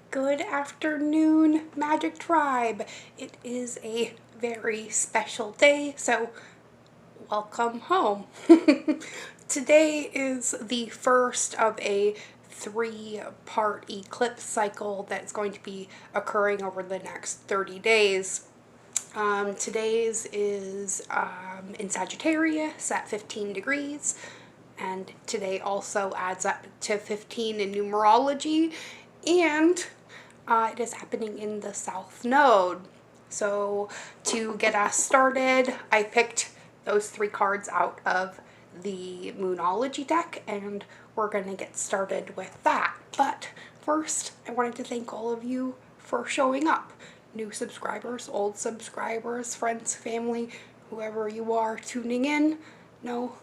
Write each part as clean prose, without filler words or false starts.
Good afternoon, Magic Tribe. It is a very special day, so welcome home. Today is the first of a 3-part eclipse cycle that's going to be occurring over the next 30 days. Today's is in Sagittarius at 15 degrees, and today also adds up to 15 in numerology, and it is happening in the South Node. So to get us started, I picked those 3 cards out of the Moonology deck, and we're going to get started with that. But first, I wanted to thank all of you for showing up. New subscribers, old subscribers, friends, family, whoever you are tuning in. No,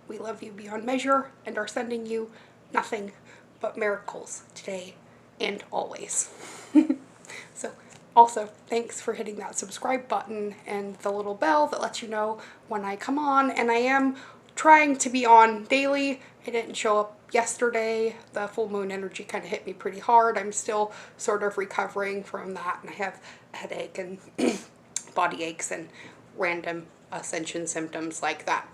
we love you beyond measure and are sending you nothing but miracles today and always. So also, thanks for hitting that subscribe button and the little bell that lets you know when I come on. And I am trying to be on daily. I didn't show up yesterday. The full moon energy kind of hit me pretty hard. I'm still sort of recovering from that, and I have a headache and body aches and random ascension symptoms like that.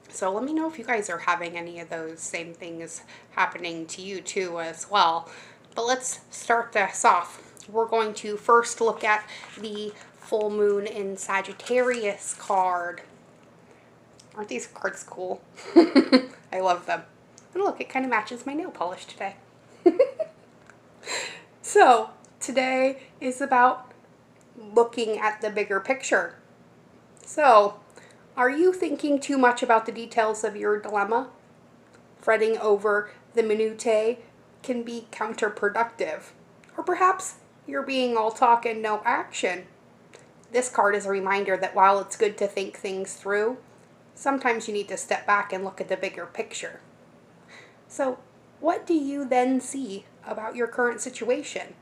So let me know if you guys are having any of those same things happening to you too as well. But let's start this off. We're going to first look at the full moon in Sagittarius card. Aren't these cards cool? I love them. And look, it kind of matches my nail polish today. So today is about looking at the bigger picture. So, are you thinking too much about the details of your dilemma? Fretting over the minutiae can be counterproductive. Or perhaps you're being all talk and no action. This card is a reminder that while it's good to think things through, sometimes you need to step back and look at the bigger picture. So, what do you then see about your current situation?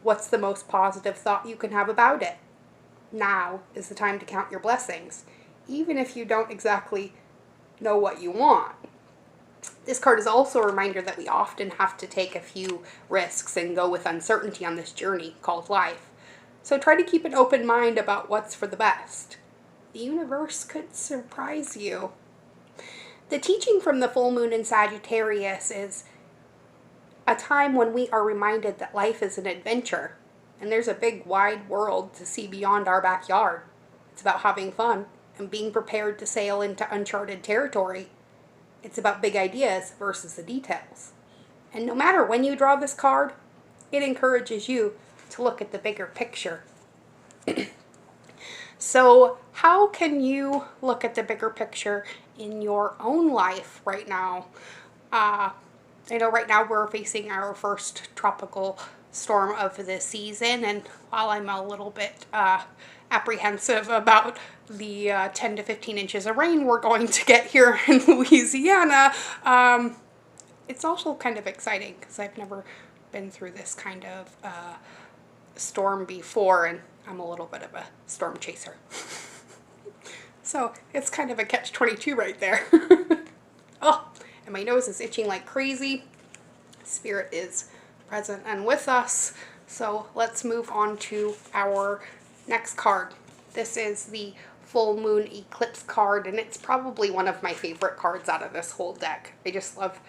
What's the most positive thought you can have about it? Now is the time to count your blessings, even if you don't exactly know what you want. This card is also a reminder that we often have to take a few risks and go with uncertainty on this journey called life. So try to keep an open mind about what's for the best. The universe could surprise you. The teaching from the full moon in Sagittarius is a time when we are reminded that life is an adventure, and there's a big wide world to see beyond our backyard. It's about having fun and being prepared to sail into uncharted territory. It's about big ideas versus the details. And no matter when you draw this card, it encourages you to look at the bigger picture. So how can you look at the bigger picture in your own life right now? I know right now we're facing our first tropical storm of the season, and while I'm a little bit apprehensive about the 10 to 15 inches of rain we're going to get here in Louisiana, it's also kind of exciting because I've never been through this kind of storm before, and I'm a little bit of a storm chaser. So it's kind of a catch-22 right there. Oh, and my nose is itching like crazy. Spirit is present and with us. So let's move on to our next card. This is the Full Moon Eclipse card, and it's probably one of my favorite cards out of this whole deck. I just love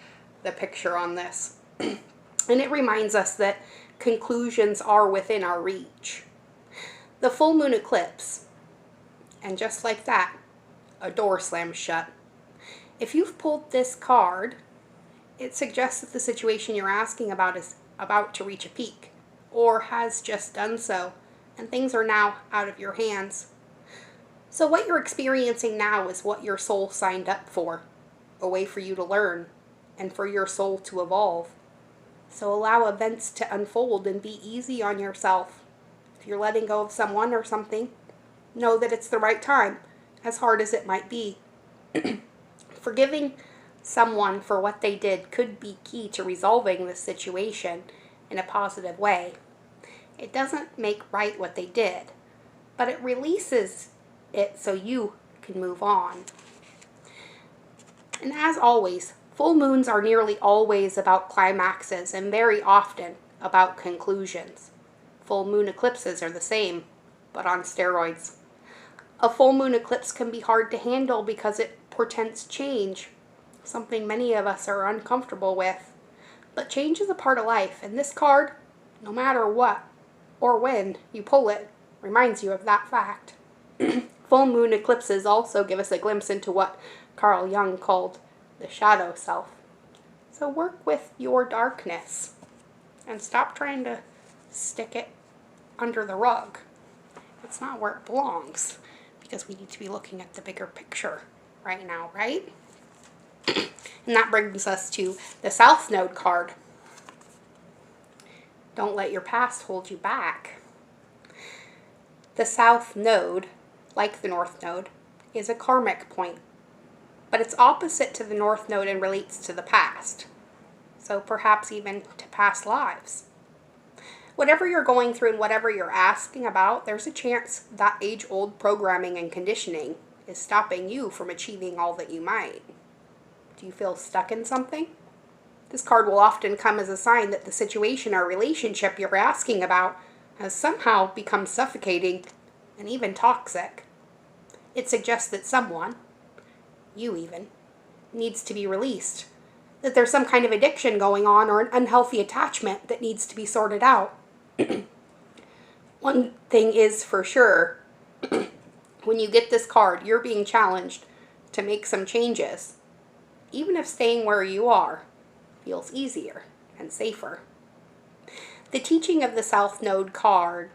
the picture on this. And it reminds us that conclusions are within our reach. The full moon eclipse, and just like that, a door slams shut. If you've pulled this card, it suggests that the situation you're asking about is about to reach a peak, or has just done so, and things are now out of your hands. So what you're experiencing now is what your soul signed up for, a way for you to learn, and for your soul to evolve. So allow events to unfold and be easy on yourself. If you're letting go of someone or something, know that it's the right time, as hard as it might be. Forgiving someone for what they did could be key to resolving this situation in a positive way. It doesn't make right what they did, but it releases it so you can move on. And as always, full moons are nearly always about climaxes, and very often about conclusions. Full moon eclipses are the same, but on steroids. A full moon eclipse can be hard to handle because it portends change, something many of us are uncomfortable with. But change is a part of life, and this card, no matter what or when you pull it, reminds you of that fact. Full moon eclipses also give us a glimpse into what Carl Jung called the shadow self. So work with your darkness and stop trying to stick it under the rug. It's not where it belongs, because we need to be looking at the bigger picture right now, right? And that brings us to the South Node card. Don't let your past hold you back. The South Node, like the North Node, is a karmic point, but it's opposite to the North Node and relates to the past, so perhaps even to past lives. Whatever you're going through and whatever you're asking about, there's a chance that age-old programming and conditioning is stopping you from achieving all that you might. Do you feel stuck in something? This card will often come as a sign that the situation or relationship you're asking about has somehow become suffocating and even toxic. It suggests that someone, you even, needs to be released, that there's some kind of addiction going on or an unhealthy attachment that needs to be sorted out. One thing is for sure, when you get this card, you're being challenged to make some changes, even if staying where you are feels easier and safer. The teaching of the South Node card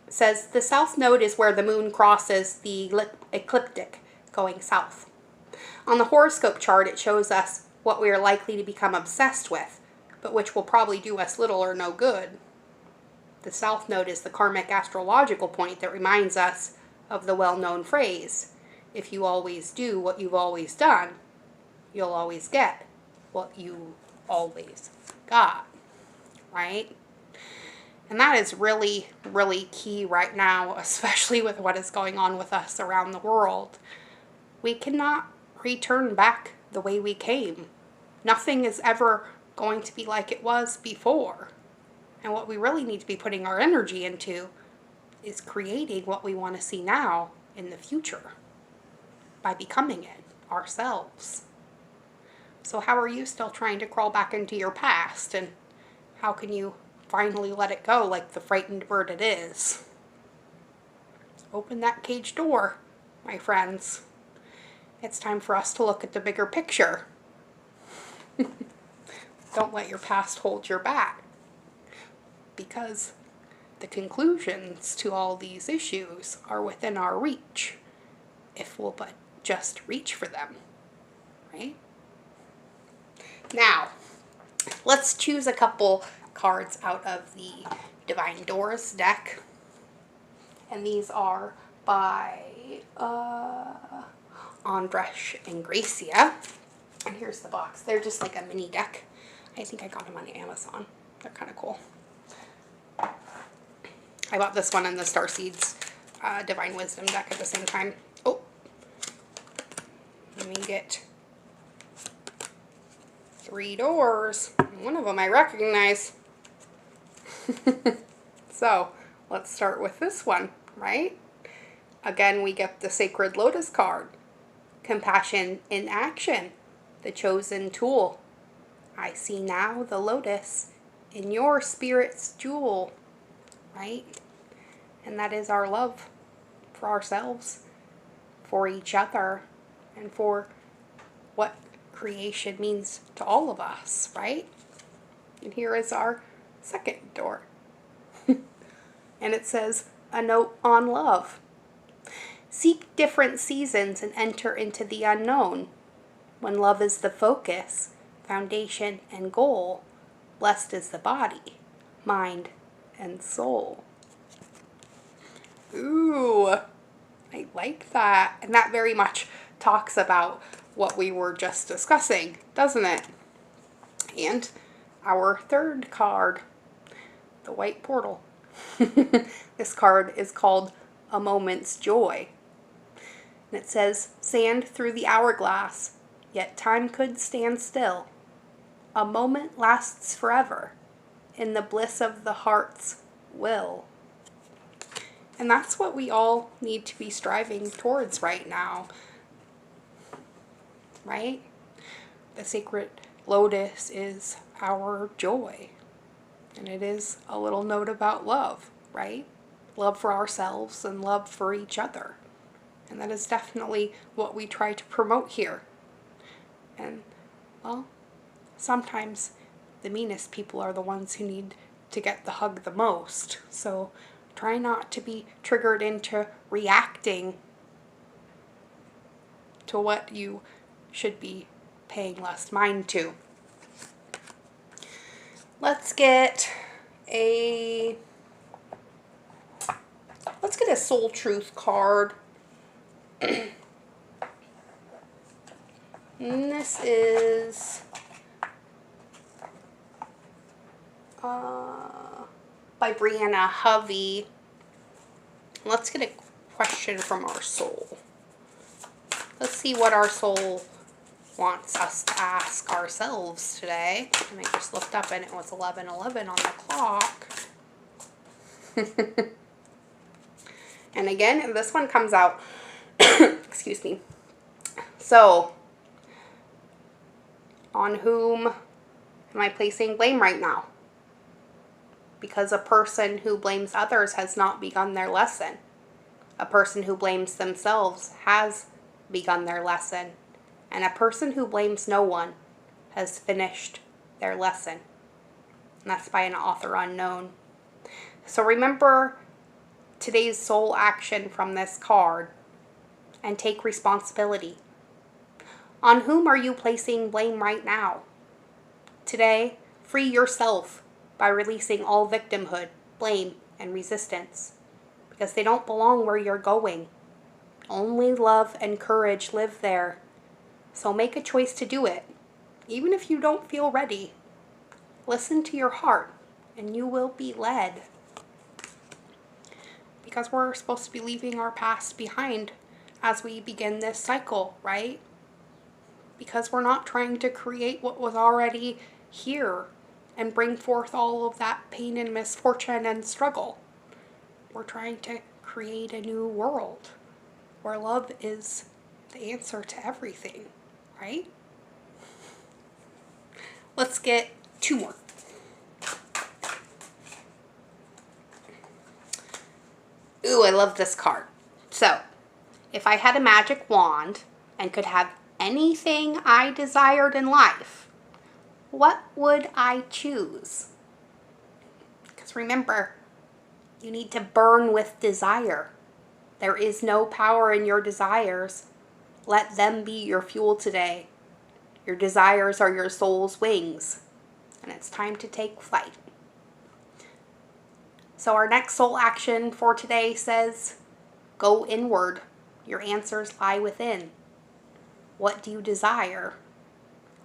says the South Node is where the moon crosses the ecliptic going south. On the horoscope chart, it shows us what we are likely to become obsessed with, but which will probably do us little or no good. The South Node is the karmic astrological point that reminds us of the well-known phrase, if you always do what you've always done, you'll always get what you always got, right? And that is really, really key right now, especially with what is going on with us around the world. We cannot return back the way we came. Nothing is ever going to be like it was before. And what we really need to be putting our energy into is creating what we want to see now in the future by becoming it ourselves. So how are you still trying to crawl back into your past, and how can you finally let it go like the frightened bird it is? Open that cage door, my friends. It's time for us to look at the bigger picture. Don't let your past hold your back, because the conclusions to all these issues are within our reach if we'll but just reach for them, right? Now, let's choose a couple cards out of the Divine Doors deck. And these are by Andresh and Gracia. And here's the box. They're just like a mini deck. I think I got them on Amazon. They're kind of cool. I bought this one and the Starseeds Divine Wisdom deck at the same time. Oh, let me get 3 doors. One of them I recognize. So, let's start with this one, right? Again, we get the Sacred Lotus card. Compassion in action. The chosen tool. I see now the lotus in your spirit's jewel, right? And that is our love for ourselves, for each other, and for what creation means to all of us, right? And here is our second door. And it says, a note on love. Seek different seasons and enter into the unknown. When love is the focus, foundation, and goal, blessed is the body, mind, and soul. Ooh, I like that. And that very much talks about what we were just discussing, doesn't it? And our third card, the White Portal. This card is called A Moment's Joy. And it says, sand through the hourglass, yet time could stand still. A moment lasts forever. in the bliss of the heart's will. And that's what we all need to be striving towards right now, right? The sacred lotus is our joy. And it is a little note about love, right? Love for ourselves and love for each other. And that is definitely what we try to promote here. And, well, sometimes the meanest people are the ones who need to get the hug the most. So try not to be triggered into reacting to what you should be paying less mind to. Let's get a soul truth card. And this is by Brianna Hovey. Let's get a question from our soul. Let's see what our soul wants us to ask ourselves today. And I just looked up and it was 11:11 on the clock. And again, this one comes out, excuse me. So, on whom am I placing blame right now? Because a person who blames others has not begun their lesson. A person who blames themselves has begun their lesson. And a person who blames no one has finished their lesson. And that's by an author unknown. So remember today's soul action from this card and take responsibility. On whom are you placing blame right now? Today, free yourself by releasing all victimhood, blame, and resistance, because they don't belong where you're going. Only love and courage live there. So make a choice to do it, even if you don't feel ready. Listen to your heart, and you will be led. Because we're supposed to be leaving our past behind as we begin this cycle, right? Because we're not trying to create what was already here and bring forth all of that pain and misfortune and struggle. We're trying to create a new world where love is the answer to everything, right? Let's get two more. Ooh, I love this card. So, if I had a magic wand and could have anything I desired in life, what would I choose? Because remember, you need to burn with desire. There is no power in your desires. Let them be your fuel today. Your desires are your soul's wings, and it's time to take flight. So our next soul action for today says, go inward. Your answers lie within. What do you desire?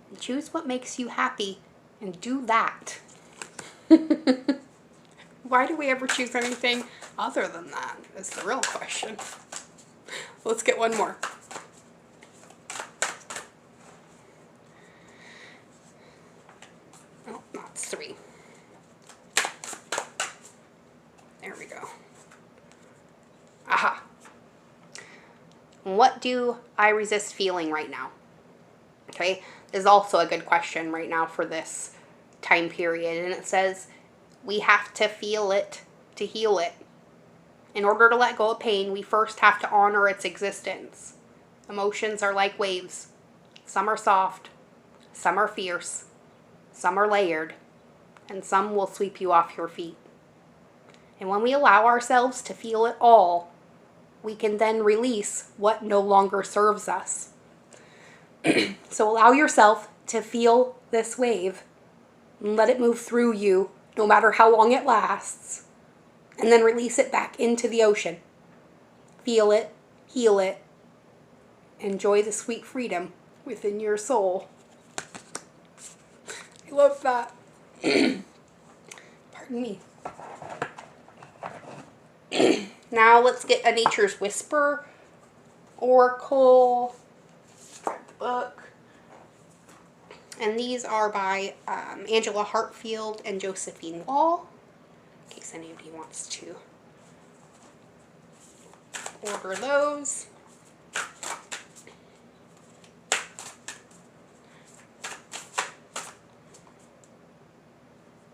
And choose what makes you happy and do that. Why do we ever choose anything other than that is the real question. Let's get one more. Oh, that's three. There we go. Aha. What do I resist feeling right now? Okay, this is also a good question right now for this time period. And it says, we have to feel it to heal it. In order to let go of pain, we first have to honor its existence. Emotions are like waves. Some are soft, some are fierce, some are layered, and some will sweep you off your feet. And when we allow ourselves to feel it all, we can then release what no longer serves us. So allow yourself to feel this wave and let it move through you no matter how long it lasts. And then release it back into the ocean. Feel it, heal it, enjoy the sweet freedom within your soul. I love that. Pardon me. Now let's get a Nature's Whisper Oracle book. And these are by Angela Hartfield and Josephine Wall, in case anybody wants to order those.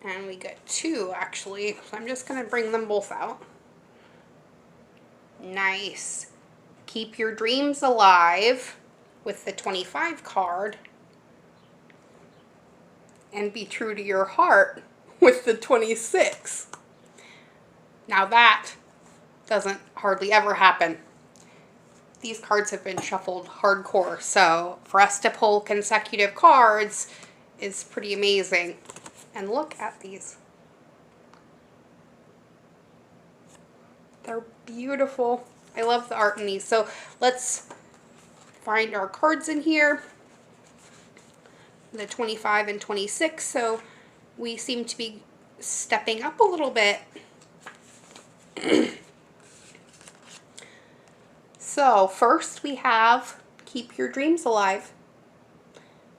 And we get two, actually. So I'm just going to bring them both out. Nice. Keep your dreams alive with the 25 card. And be true to your heart with the 26. Now that doesn't hardly ever happen. These cards have been shuffled hardcore, so for us to pull consecutive cards is pretty amazing. And look at these. They're beautiful. I love the art in these. So let's find our cards in here. The 25 and 26. So we seem to be stepping up a little bit. So first we have keep your dreams alive.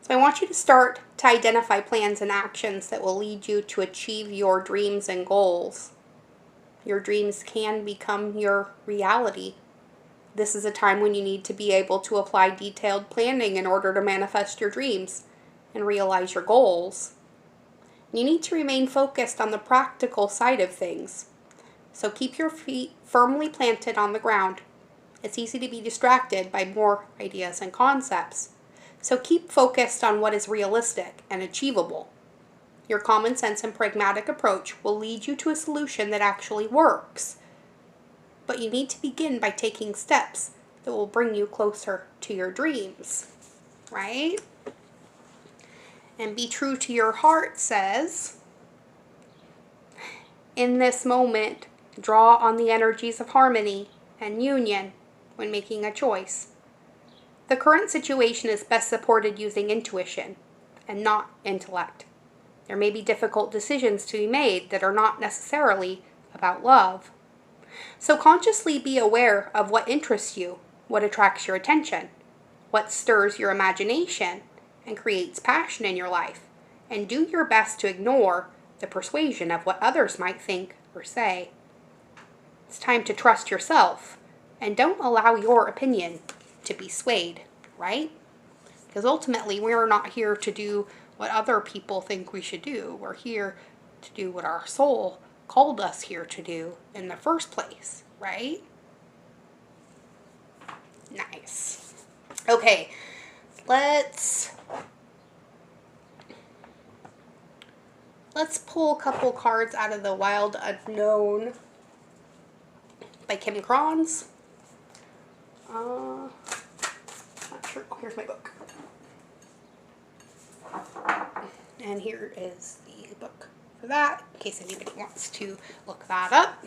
So I want you to start to identify plans and actions that will lead you to achieve your dreams and goals. Your dreams can become your reality. This is a time when you need to be able to apply detailed planning in order to manifest your dreams and realize your goals. You need to remain focused on the practical side of things. So keep your feet firmly planted on the ground. It's easy to be distracted by more ideas and concepts. So keep focused on what is realistic and achievable. Your common sense and pragmatic approach will lead you to a solution that actually works. But you need to begin by taking steps that will bring you closer to your dreams, right? And be true to your heart says, in this moment, draw on the energies of harmony and union when making a choice. The current situation is best supported using intuition and not intellect. There may be difficult decisions to be made that are not necessarily about love. So consciously be aware of what interests you, what attracts your attention, what stirs your imagination and creates passion in your life, and do your best to ignore the persuasion of what others might think or say. It's time to trust yourself and don't allow your opinion to be swayed, right? Because ultimately we're not here to do what other people think we should do. We're here to do what our soul called us here to do in the first place, right? Nice. Okay, let's pull a couple cards out of the Wild Unknown by Kim Krans. Not sure. Oh, here's my book. And here is the book for that, in case anybody wants to look that up.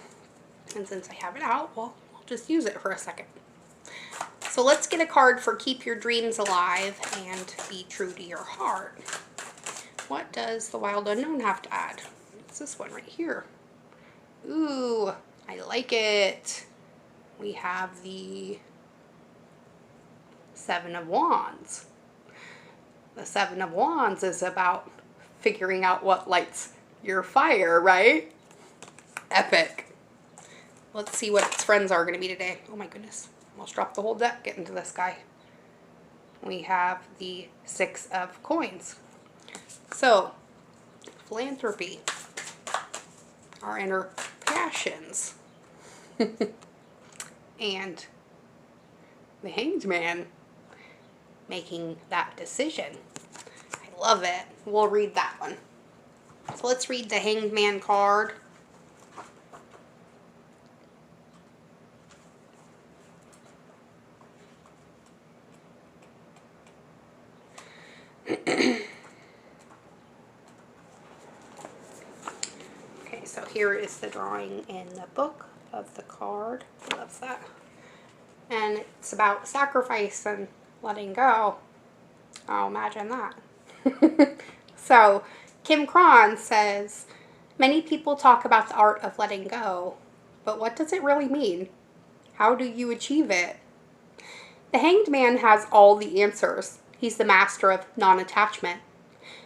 And since I have it out, well, I'll just use it for a second. So let's get a card for keep your dreams alive and be true to your heart. What does the Wild Unknown have to add? It's this one right here. Ooh, I like it. We have the Seven of Wands. The Seven of Wands is about figuring out what lights your fire, right? Epic. Let's see what its friends are going to be today. Oh my goodness. Almost dropped the whole deck getting to this guy. We have the Six of Coins. So, philanthropy, our inner passions, and the Hanged Man making that decision. I love it. We'll read that one. So let's read the Hanged Man card. Okay, so here is the drawing in the book of the card. I love that. And it's about sacrifice and letting go. Oh, imagine that. So, Kim Krans says, many people talk about the art of letting go, but what does it really mean? How do you achieve it? The Hanged Man has all the answers. He's the master of non-attachment.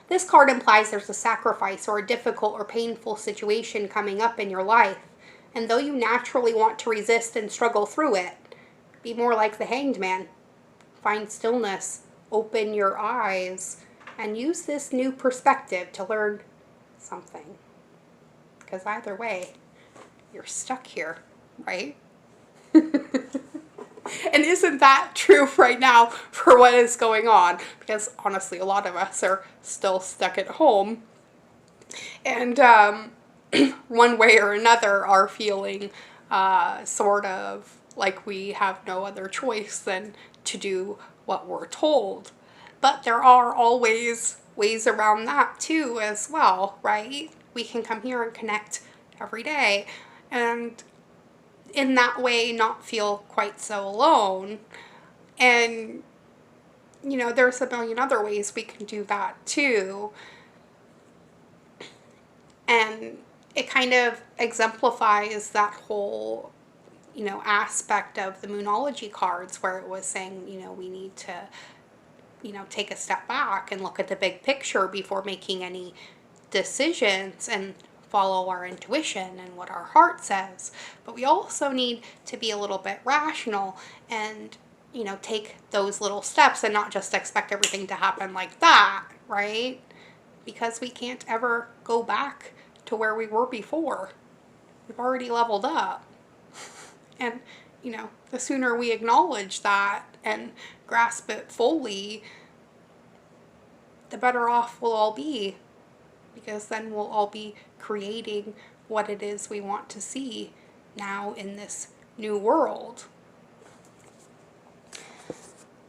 This card implies there's a sacrifice or a difficult or painful situation coming up in your life. And though you naturally want to resist and struggle through it, be more like the Hanged Man. Find stillness, open your eyes, and use this new perspective to learn something. Because either way, you're stuck here, right? And isn't that true right now for what is going on? Because honestly, a lot of us are still stuck at home. And one way or another are feeling sort of like we have no other choice than to do what we're told. But there are always ways around that too as well, right? We can come here and connect every day and in that way not feel quite so alone. And, you know, there's a million other ways we can do that too. And it kind of exemplifies that whole, you know, aspect of the Moonology cards where it was saying, you know, we need to, you know, take a step back and look at the big picture before making any decisions and follow our intuition and what our heart says. But we also need to be a little bit rational and, you know, take those little steps and not just expect everything to happen like that, right? Because we can't ever go back to where we were before. We've already leveled up. And, you know, the sooner we acknowledge that and grasp it fully, the better off we'll all be. Because then we'll all be creating what it is we want to see now in this new world.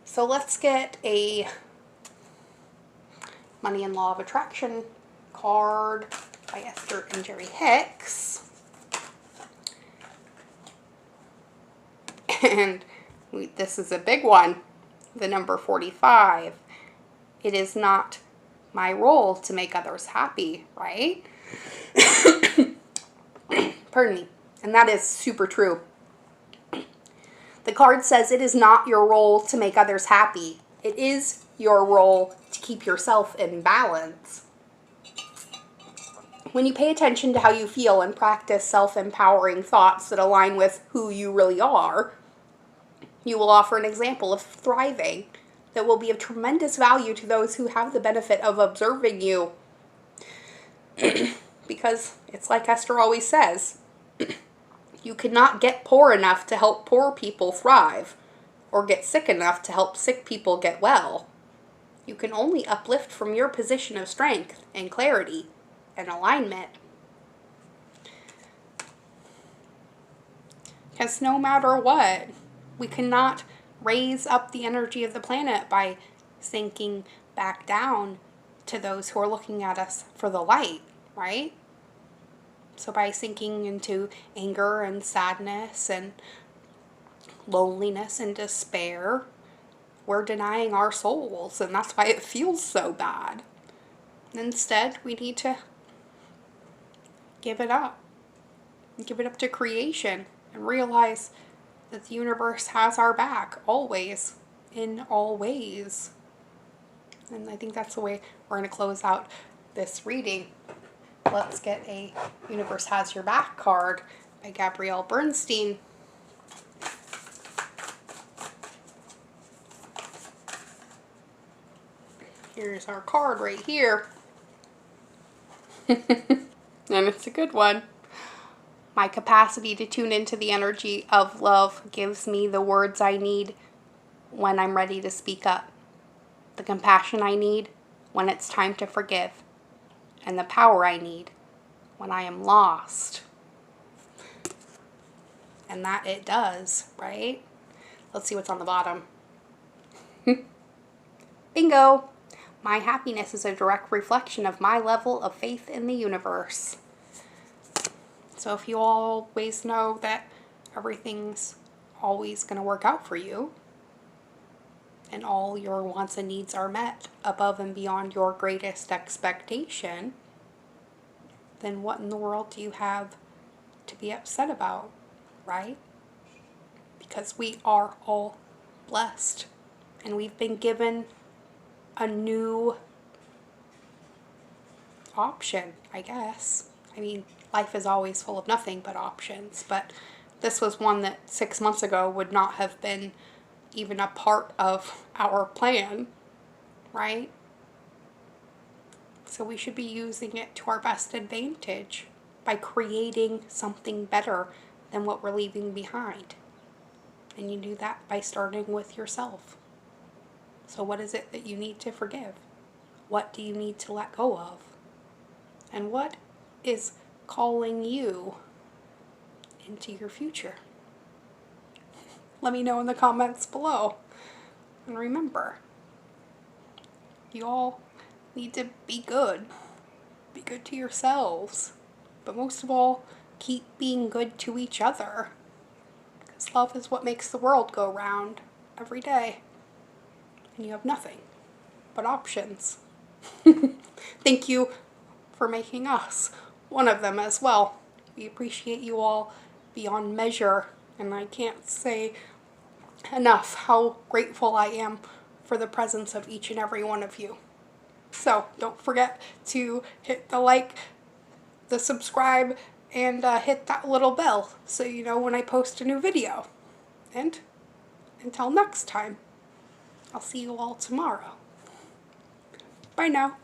So let's get a Money and Law of Attraction card by Esther and Jerry Hicks. And this is a big one, the number 45. It is not my role to make others happy, right? Pardon me. And that is super true. The card says it is not your role to make others happy. It is your role to keep yourself in balance. When you pay attention to how you feel and practice self-empowering thoughts that align with who you really are, you will offer an example of thriving that will be of tremendous value to those who have the benefit of observing you. Because it's like Esther always says, you cannot get poor enough to help poor people thrive, or get sick enough to help sick people get well. You can only uplift from your position of strength and clarity and alignment. Because no matter what, we cannot raise up the energy of the planet by sinking back down to those who are looking at us for the light, right? So by sinking into anger and sadness and loneliness and despair, we're denying our souls, and that's why it feels so bad. Instead, we need to give it up. Give it up to creation and realize that the universe has our back always, in all ways. And I think that's the way we're going to close out this reading. Let's get a Universe Has Your Back card by Gabrielle Bernstein. Here's our card right here. And it's a good one. My capacity to tune into the energy of love gives me the words I need when I'm ready to speak up, the compassion I need when it's time to forgive, and the power I need when I am lost. And that it does, right? Let's see what's on the bottom. Bingo! My happiness is a direct reflection of my level of faith in the universe. So if you always know that everything's always going to work out for you, and all your wants and needs are met above and beyond your greatest expectation, then what in the world do you have to be upset about, right? Because we are all blessed, and we've been given a new option, I guess. I mean, life is always full of nothing but options, but this was one that 6 months ago would not have been even a part of our plan, right? So we should be using it to our best advantage by creating something better than what we're leaving behind. And you do that by starting with yourself. So what is it that you need to forgive? What do you need to let go of? And what is calling you into your future? Let me know in the comments below. And remember, you all need to be good. Be good to yourselves. But most of all, keep being good to each other. Because love is what makes the world go round every day. And you have nothing but options. Thank you for making us one of them as well. We appreciate you all beyond measure, and I can't say enough how grateful I am for the presence of each and every one of you. So don't forget to hit the like, the subscribe, and hit that little bell so you know when I post a new video. And until next time, I'll see you all tomorrow. Bye now.